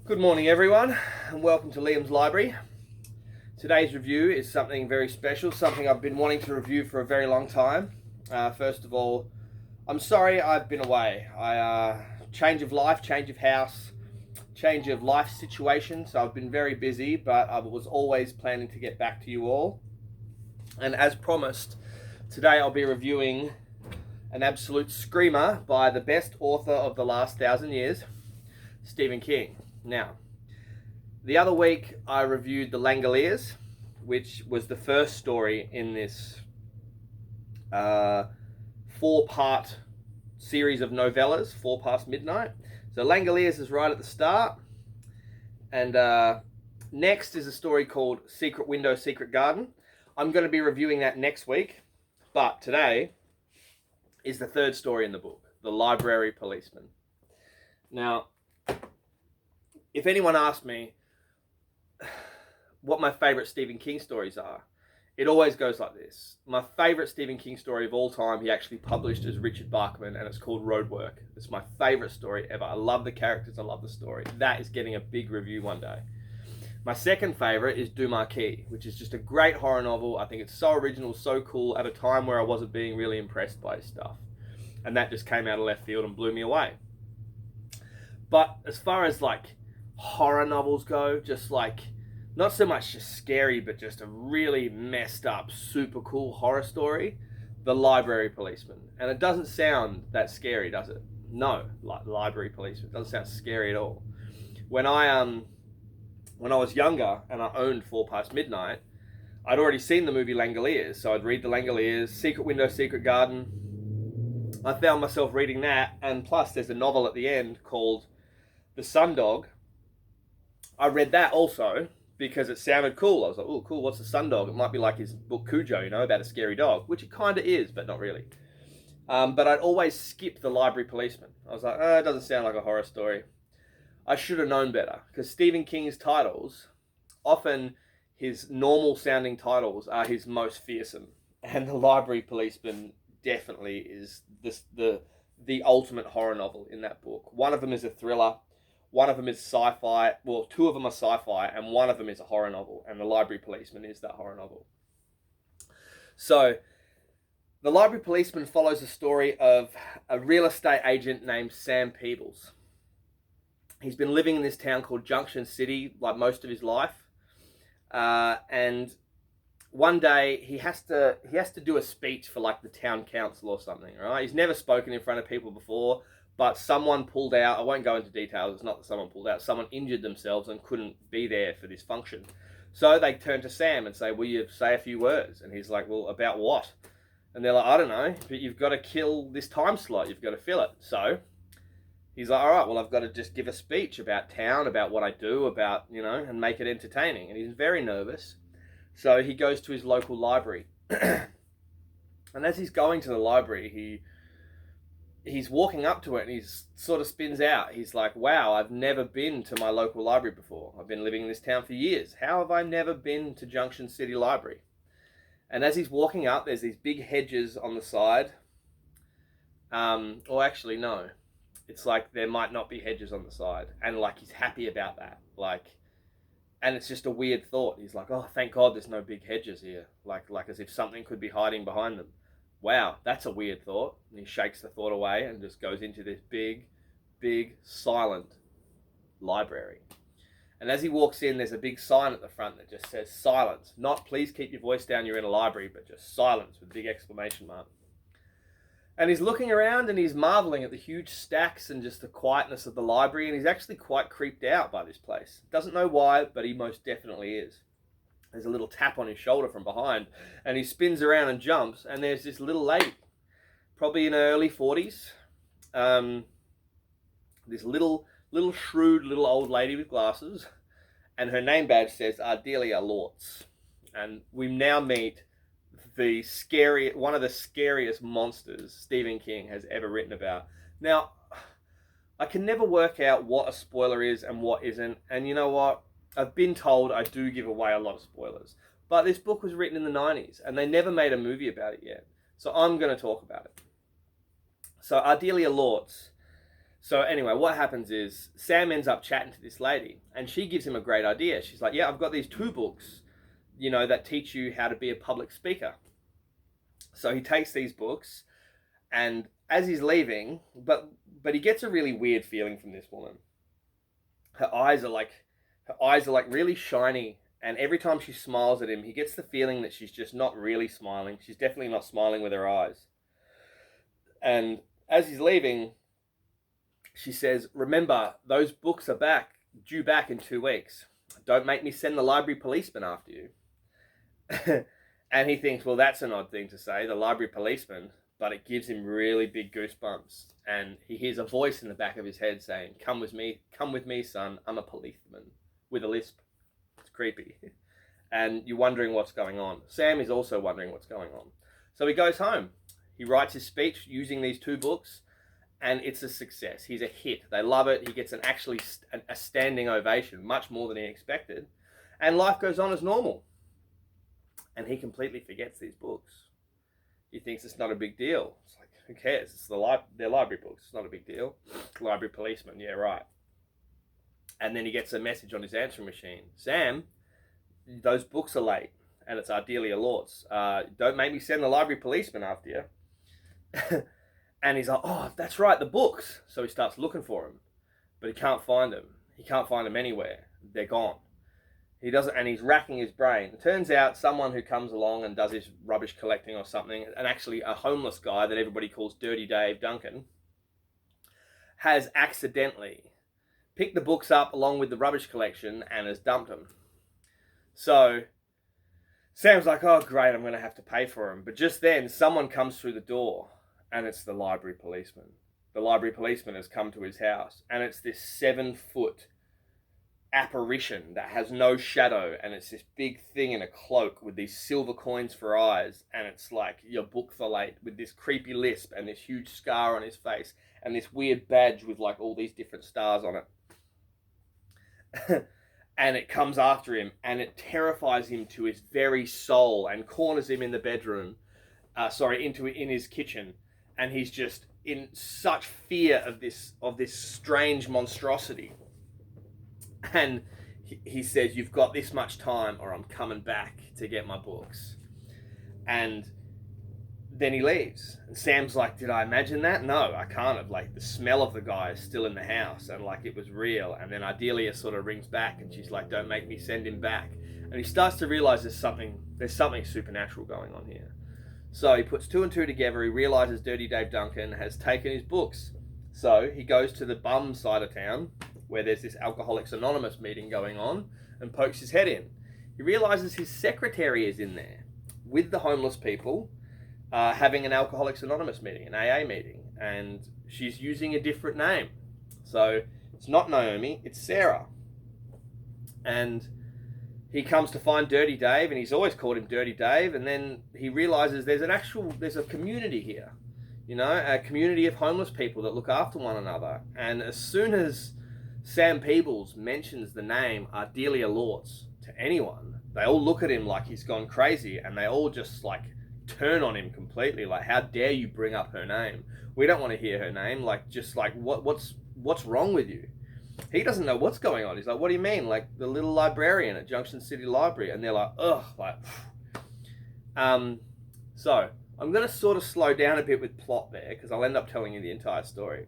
Good morning everyone and welcome to Liam's Library. Today's review is something very special, something I've been wanting to review for a very long time. First of all, I'm sorry I've been away. Change of life, change of house, change of life situation, so I've been very busy, but I was always planning to get back to you all. And as promised, today I'll be reviewing an absolute screamer by the best author of the last 1,000 years, Stephen King. Now, the other week I reviewed The Langoliers, which was the first story in this four-part series of novellas, 4 Past Midnight. So Langoliers is right at the start. And next is a story called Secret Window, Secret Garden. I'm going to be reviewing that next week. But today is the third story in the book, The Library Policeman. Now, if anyone asked me what my favourite Stephen King stories are, it always goes like this. My favourite Stephen King story of all time, he actually published as Richard Bachman, and it's called Roadwork. It's my favourite story ever. I love the characters, I love the story. That is getting a big review one day. My second favourite is Du Marquis, which is just a great horror novel. I think it's so original, so cool, at a time where I wasn't being really impressed by his stuff. And that just came out of left field and blew me away. But as far as like horror novels go, just like not so much just scary, but just a really messed up, super cool horror story, The Library Policeman. And it doesn't sound that scary, does it? No, like Library Policeman. It doesn't sound scary at all. When I was younger and I owned 4 Past Midnight, I'd already seen the movie Langoliers, so I'd read The Langoliers, Secret Window, Secret Garden. I found myself reading that, and plus there's a novel at the end called The Sundog. I read that also because it sounded cool. I was like, oh, cool, what's the Sundog? It might be like his book Cujo, about a scary dog, which it kind of is, but not really. But I'd always skip The Library Policeman. I was like, it doesn't sound like a horror story. I should have known better, because Stephen King's titles, often his normal sounding titles are his most fearsome. And The Library Policeman definitely is the ultimate horror novel in that book. One of them is a thriller. One of them is sci-fi. Well, 2 of them are sci-fi, and one of them is a horror novel. And The Library Policeman is that horror novel. So, The Library Policeman follows the story of a real estate agent named Sam Peebles. He's been living in this town called Junction City like most of his life. And one day he has to do a speech for like the town council or something, right? He's never spoken in front of people before. But someone pulled out. I won't go into details. It's not that someone pulled out. Someone injured themselves and couldn't be there for this function. So they turn to Sam and say, will you say a few words? And he's like, well, about what? And they're like, I don't know, but you've got to kill this time slot. You've got to fill it. So he's like, all right, well, I've got to just give a speech about town, about what I do, about, and make it entertaining. And he's very nervous. So he goes to his local library. And as he's going to the library, he's walking up to it and he sort of spins out. He's like, wow, I've never been to my local library before. I've been living in this town for years. How have I never been to Junction City Library? And as he's walking up, there's these big hedges on the side. Or actually, no. It's like there might not be hedges on the side. And like he's happy about that. And it's just a weird thought. He's like, oh, thank God there's no big hedges here. Like as if something could be hiding behind them. Wow, that's a weird thought. And he shakes the thought away and just goes into this big, big, silent library. And as he walks in, there's a big sign at the front that just says silence. Not please keep your voice down, you're in a library, but just silence with a big exclamation mark. And he's looking around and he's marveling at the huge stacks and just the quietness of the library. And he's actually quite creeped out by this place. Doesn't know why, but he most definitely is. There's a little tap on his shoulder from behind, and he spins around and jumps, and there's this little lady, probably in her early 40s, this little shrewd little old lady with glasses, and her name badge says Ardelia Lortz. And we now meet one of the scariest monsters Stephen King has ever written about. Now, I can never work out what a spoiler is and what isn't, and you know what? I've been told I do give away a lot of spoilers. But this book was written in the 90s, and they never made a movie about it yet. So I'm going to talk about it. So Ardelia Lortz So anyway, what happens is Sam ends up chatting to this lady, and she gives him a great idea. She's like, yeah, I've got these 2 books, that teach you how to be a public speaker. So he takes these books, and as he's leaving, but he gets a really weird feeling from this woman. Her eyes are like really shiny, and every time she smiles at him, he gets the feeling that she's just not really smiling. She's definitely not smiling with her eyes. And as he's leaving, she says, remember, those books are due back in 2 weeks. Don't make me send the library policeman after you. And he thinks, well, that's an odd thing to say, the library policeman, but it gives him really big goosebumps. And he hears a voice in the back of his head saying, come with me, son, I'm a policeman, with a lisp. It's creepy. And you're wondering what's going on. Sam is also wondering what's going on. So he goes home. He writes his speech using these 2 books, and it's a success. He's a hit. They love it. He gets a standing ovation, much more than he expected. And life goes on as normal. And he completely forgets these books. He thinks it's not a big deal. It's like, who cares? It's their library books. It's not a big deal. Library policeman, yeah, right. And then he gets a message on his answering machine. Sam, those books are late. And it's Ardelia Lortz. Don't make me send the library policeman after you. And he's like, oh, that's right, the books. So he starts looking for them. But he can't find them. He can't find them anywhere. They're gone. He doesn't, and he's racking his brain. It turns out someone who comes along and does his rubbish collecting or something, and actually a homeless guy that everybody calls Dirty Dave Duncan, has accidentally picked the books up along with the rubbish collection and has dumped them. So Sam's like, oh great, I'm going to have to pay for them. But just then someone comes through the door, and it's the library policeman. The library policeman has come to his house, and it's this 7-foot apparition that has no shadow, and it's this big thing in a cloak with these silver coins for eyes, and it's like your book for late, with this creepy lisp and this huge scar on his face and this weird badge with like all these different stars on it. And it comes after him, and it terrifies him to his very soul and corners him in the bedroom, in his kitchen, and he's just in such fear of this strange monstrosity. And he says, you've got this much time or I'm coming back to get my books. And then he leaves. And Sam's like, did I imagine that? No, I can't have. Like, the smell of the guy is still in the house, and like it was real. And then Ardelia sort of rings back, and she's like, don't make me send him back. And he starts to realize there's something supernatural going on here. So he puts 2 and 2 together. He realizes Dirty Dave Duncan has taken his books. So he goes to the bum side of town, where there's this Alcoholics Anonymous meeting going on, and pokes his head in. He realizes his secretary is in there with the homeless people, having an Alcoholics Anonymous meeting, an AA meeting, and she's using a different name. So it's not Naomi, it's Sarah. And he comes to find Dirty Dave, and he's always called him Dirty Dave, and then he realizes there's a community here, a community of homeless people that look after one another. And as soon as Sam Peebles mentions the name Ardelia Lortz to anyone, they all look at him like he's gone crazy, and they all just like turn on him completely. Like, how dare you bring up her name? We don't want to hear her name. Like, just like, what's wrong with you? He doesn't know what's going on. He's like, what do you mean? Like, the little librarian at Junction City Library. And they're like, ugh, like, so I'm going to sort of slow down a bit with plot there, because I'll end up telling you the entire story.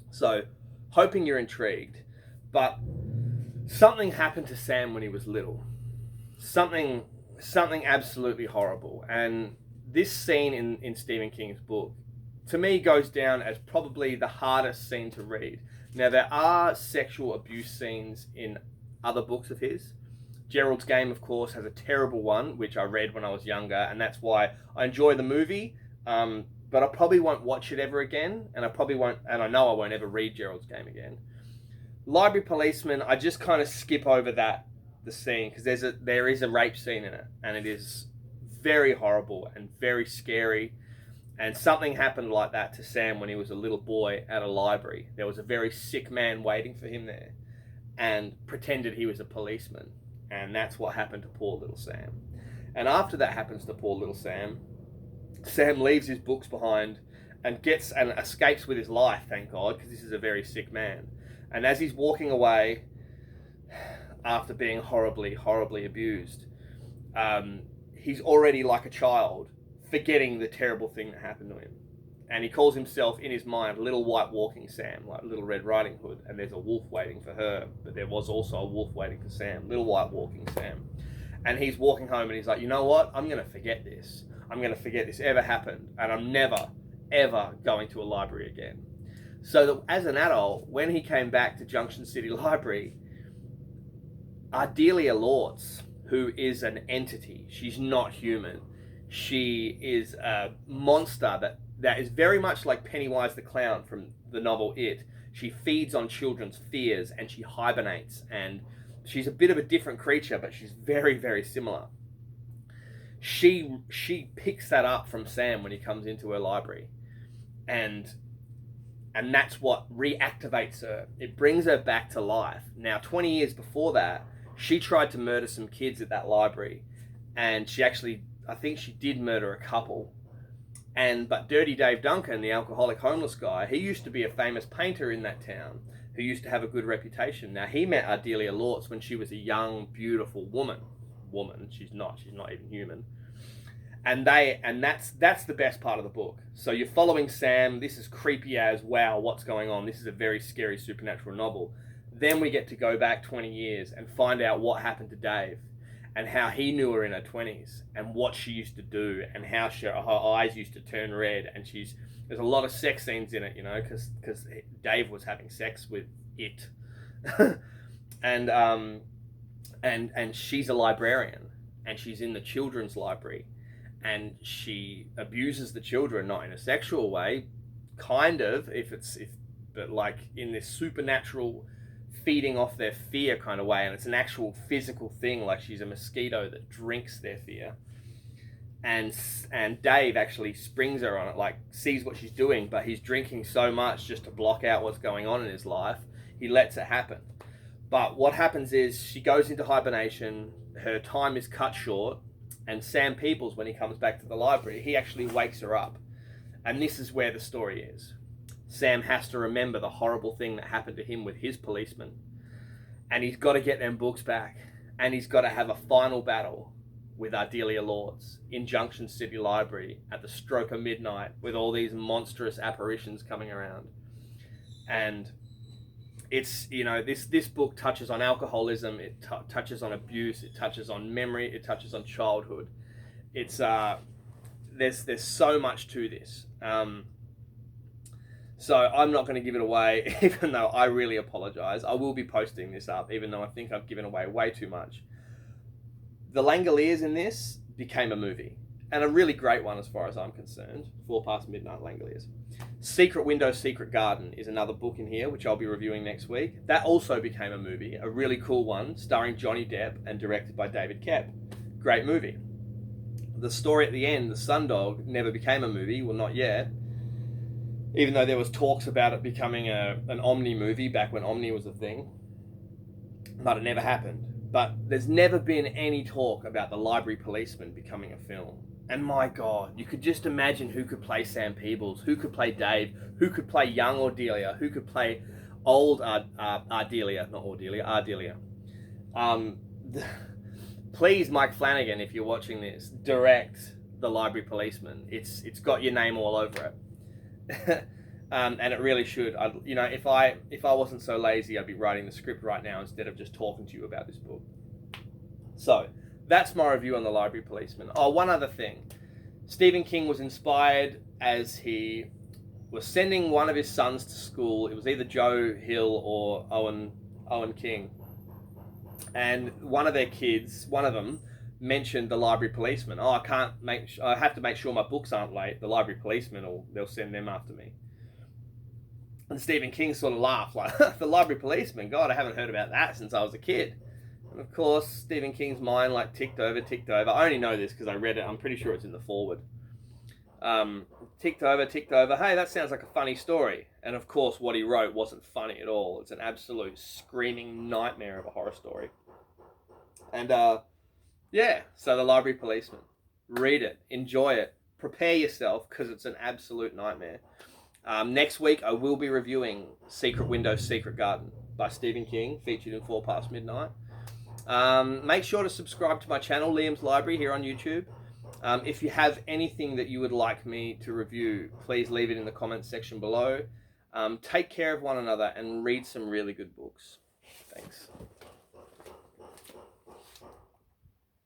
So, hoping you're intrigued, but something happened to Sam when he was little. Something absolutely horrible. And this scene in Stephen King's book, to me, goes down as probably the hardest scene to read. Now, there are sexual abuse scenes in other books of his. Gerald's Game, of course, has a terrible one, which I read when I was younger, and that's why I enjoy the movie. But I probably won't watch it ever again, and I know I won't ever read Gerald's Game again. Library Policeman, I just kind of skip over the scene, because there is a rape scene in it, and it is very horrible and very scary. And something happened like that to Sam when he was a little boy at a library. There was a very sick man waiting for him there, and pretended he was a policeman, and that's what happened to poor little Sam. And after that happens to poor little Sam, Sam leaves his books behind and escapes with his life, thank God, because this is a very sick man. And as he's walking away after being horribly, horribly abused, he's already like a child, forgetting the terrible thing that happened to him. And he calls himself, in his mind, Little White Walking Sam, like Little Red Riding Hood. And there's a wolf waiting for her, but there was also a wolf waiting for Sam, Little White Walking Sam. And he's walking home and he's like, you know what? I'm going to forget this. I'm going to forget this ever happened. And I'm never, ever going to a library again. So that as an adult, when he came back to Junction City Library, Ardelia Lortz, who is an entity, she's not human. She is a monster that is very much like Pennywise the Clown from the novel It. She feeds on children's fears and she hibernates, and she's a bit of a different creature, but she's very, very similar. She picks that up from Sam when he comes into her library, and that's what reactivates her. It brings her back to life. Now, 20 years before that, she tried to murder some kids at that library, and I think she did murder a couple. But Dirty Dave Duncan, the alcoholic homeless guy, he used to be a famous painter in that town who used to have a good reputation. Now, he met Ardelia Lortz when she was a young, beautiful woman. She's not even human. And that's the best part of the book. So you're following Sam. This is creepy as, wow, what's going on? This is a very scary supernatural novel. Then we get to go back 20 years and find out what happened to Dave, and how he knew her in her 20s, and what she used to do, and how her eyes used to turn red. And there's a lot of sex scenes in it, you know, because Dave was having sex with it. and she's a librarian, and she's in the children's library, and she abuses the children, not in a sexual way, kind of, but like in this supernatural feeding off their fear kind of way, and it's an actual physical thing, like she's a mosquito that drinks their fear. And Dave actually springs her on it, like sees what she's doing, but he's drinking so much just to block out what's going on in his life. He lets it happen. But what happens is she goes into hibernation, her time is cut short, and Sam Peebles, when he comes back to the library, he actually wakes her up. And this is where the story is. Sam has to remember the horrible thing that happened to him with his policeman. And he's got to get them books back. And he's got to have a final battle with Ardelia Lortz in Junction City Library at the stroke of midnight, with all these monstrous apparitions coming around. And it's, you know, this book touches on alcoholism, it touches on abuse, it touches on memory, it touches on childhood. It's there's so much to this. So I'm not going to give it away, even though I really apologize. I will be posting this up, even though I think I've given away way too much. The Langoliers in this became a movie, and a really great one as far as I'm concerned. 4 Past Midnight Langoliers. Secret Window, Secret Garden is another book in here, which I'll be reviewing next week. That also became a movie, a really cool one, starring Johnny Depp and directed by David Koepp. Great movie. The story at the end, The Sundog, never became a movie, well, not yet. Even though there was talks about it becoming an Omni movie back when Omni was a thing. But it never happened. But there's never been any talk about The Library Policeman becoming a film. And my God, you could just imagine who could play Sam Peebles, who could play Dave, who could play young Ardelia, who could play old Ardelia, not Ardelia. Please, Mike Flanagan, if you're watching this, direct The Library Policeman. It's got your name all over it. And it really should. If I wasn't so lazy, I'd be writing the script right now instead of just talking to you about this book. So that's my review on The Library Policeman. Oh, one other thing. Stephen King was inspired as he was sending one of his sons to school. It was either Joe Hill or Owen King. And one of them mentioned The Library Policeman. Oh, I have to make sure my books aren't late. The Library Policeman, or they'll send them after me. And Stephen King sort of laughed, like, The Library Policeman? God, I haven't heard about that since I was a kid. And of course, Stephen King's mind like ticked over. I only know this because I read it. I'm pretty sure it's in the foreword. Ticked over. Hey, that sounds like a funny story. And of course, what he wrote wasn't funny at all. It's an absolute screaming nightmare of a horror story. And, yeah, so The Library Policeman. Read it. Enjoy it. prepare yourself because it's an absolute nightmare. Next week, I will be reviewing Secret Window, Secret Garden by Stephen King, featured in 4 Past Midnight. Make sure to subscribe to my channel, Liam's Library, here on YouTube. If you have anything that you would like me to review, please leave it in the comments section below. Take care of one another and read some really good books. Thanks.